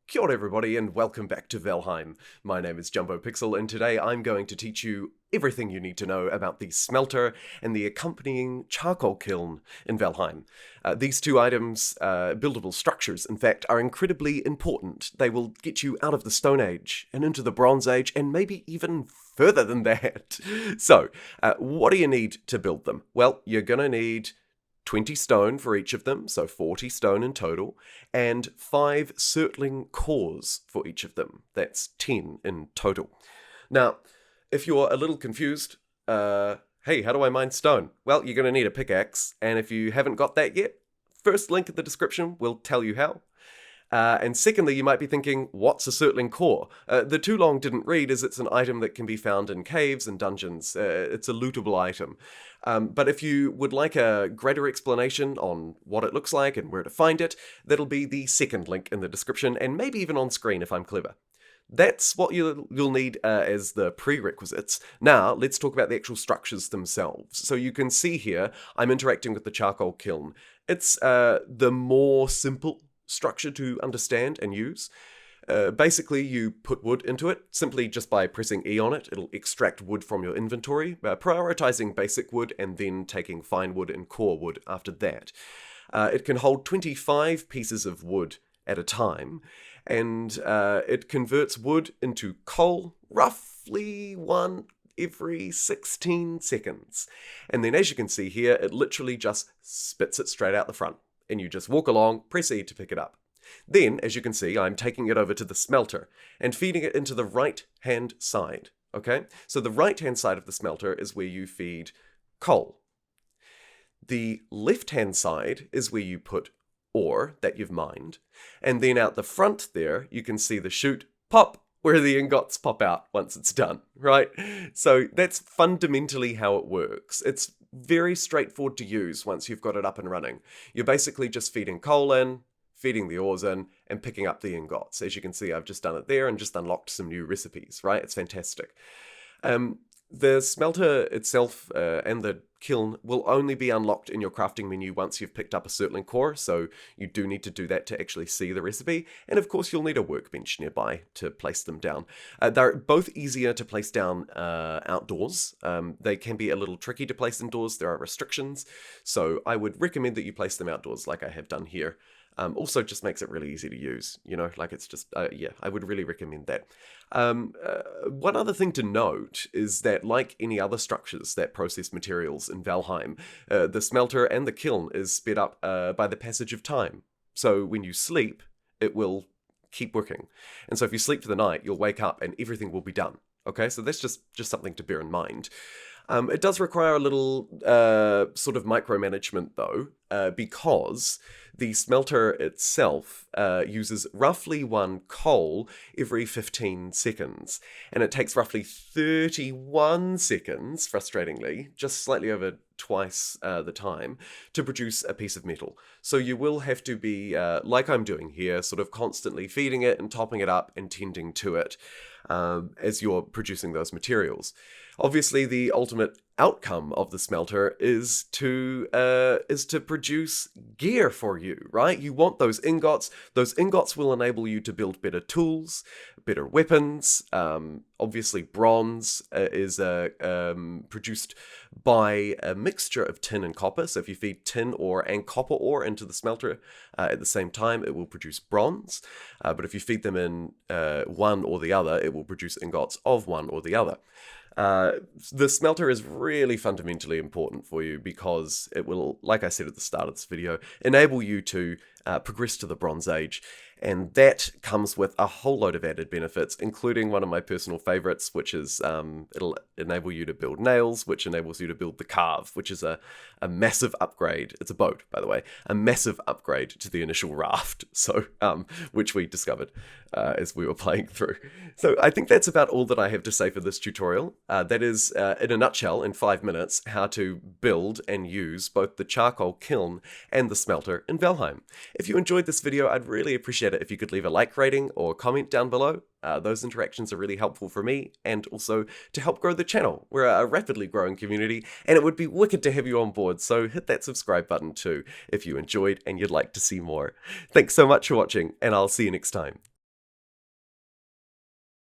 Kia ora everybody and welcome back to Valheim. My name is JumboPixel and today I'm going to teach you everything you need to know about the smelter and the accompanying charcoal kiln in Valheim. These two items, buildable structures in fact, are incredibly important. They will get you out of the Stone Age and into the Bronze Age and maybe even further than that. So, what do you need to build them? Well, you're going to need 20 stone for each of them, so 40 stone in total, and 5 Surtling cores for each of them. That's 10 in total. Now, if you're a little confused, hey, how do I mine stone? Well, you're going to need a pickaxe, and if you haven't got that yet, first link in the description will tell you how. And secondly, you might be thinking, what's a Surtling core? The too long didn't read is it's an item that can be found in caves and dungeons. It's a lootable item. But if you would like a greater explanation on what it looks like and where to find it, that'll be the second link in the description and maybe even on screen if I'm clever. That's what you'll need as the prerequisites. Now, let's talk about the actual structures themselves. So you can see here, I'm interacting with the charcoal kiln. It's the more simple structure to understand and use. Basically, you put wood into it simply just by pressing E on it. It'll extract wood from your inventory, prioritizing basic wood and then taking fine wood and core wood after that. It can hold 25 pieces of wood at a time, and it converts wood into coal roughly one every 16 seconds. And then as you can see here, it literally just spits it straight out the front. And you just walk along, press E to pick it up. Then, as you can see, I'm taking it over to the smelter and feeding it into the right-hand side, okay? So the right-hand side of the smelter is where you feed coal. The left-hand side is where you put ore that you've mined. And then out the front there, you can see the chute pop, where the ingots pop out once it's done, right? So that's fundamentally how it works. It's very straightforward to use once you've got it up and running. You're basically just feeding coal in, feeding the ores in, and picking up the ingots. As you can see, I've just done it there and just unlocked some new recipes, right? It's fantastic. The smelter itself and the kiln will only be unlocked in your crafting menu once you've picked up a Surtling core, so you do need to do that to actually see the recipe, and of course you'll need a workbench nearby to place them down. They're both easier to place down outdoors. They can be a little tricky to place indoors, there are restrictions, so I would recommend that you place them outdoors like I have done here. Also just makes it really easy to use, you know, like it's just, yeah, I would really recommend that. One other thing to note is that like any other structures that process materials in Valheim, the smelter and the kiln is sped up by the passage of time. So when you sleep, it will keep working. And so if you sleep for the night, you'll wake up and everything will be done. Okay, so that's just something to bear in mind. It does require a little sort of micromanagement though, because the smelter itself uses roughly 1 coal every 15 seconds, and it takes roughly 31 seconds, frustratingly, just slightly over twice the time, to produce a piece of metal. So you will have to be, like I'm doing here, sort of constantly feeding it and topping it up and tending to it as you're producing those materials. Obviously, the ultimate outcome of the smelter is to produce gear for you, right? You want those ingots. Those ingots will enable you to build better tools, better weapons. Obviously, bronze is produced by a mixture of tin and copper. So if you feed tin ore and copper ore into the smelter at the same time, it will produce bronze. But if you feed them in one or the other, it will produce ingots of one or the other. The smelter is really fundamentally important for you because it will, like I said at the start of this video, enable you to progress to the Bronze Age, and that comes with a whole load of added benefits, including one of my personal favorites, which is it'll enable you to build nails, which enables you to build the carve, which is a massive upgrade. It's a boat, by the way, a massive upgrade to the initial raft, so which we discovered as we were playing through. So I think that's about all that I have to say for this tutorial. That is, in a nutshell, in 5 minutes, how to build and use both the charcoal kiln and the smelter in Valheim. If you enjoyed this video, I'd really appreciate it if you could leave a like rating or comment down below. Those interactions are really helpful for me and also to help grow the channel. We're a rapidly growing community and it would be wicked to have you on board, so hit that subscribe button too if you enjoyed and you'd like to see more. Thanks so much for watching and I'll see you next time.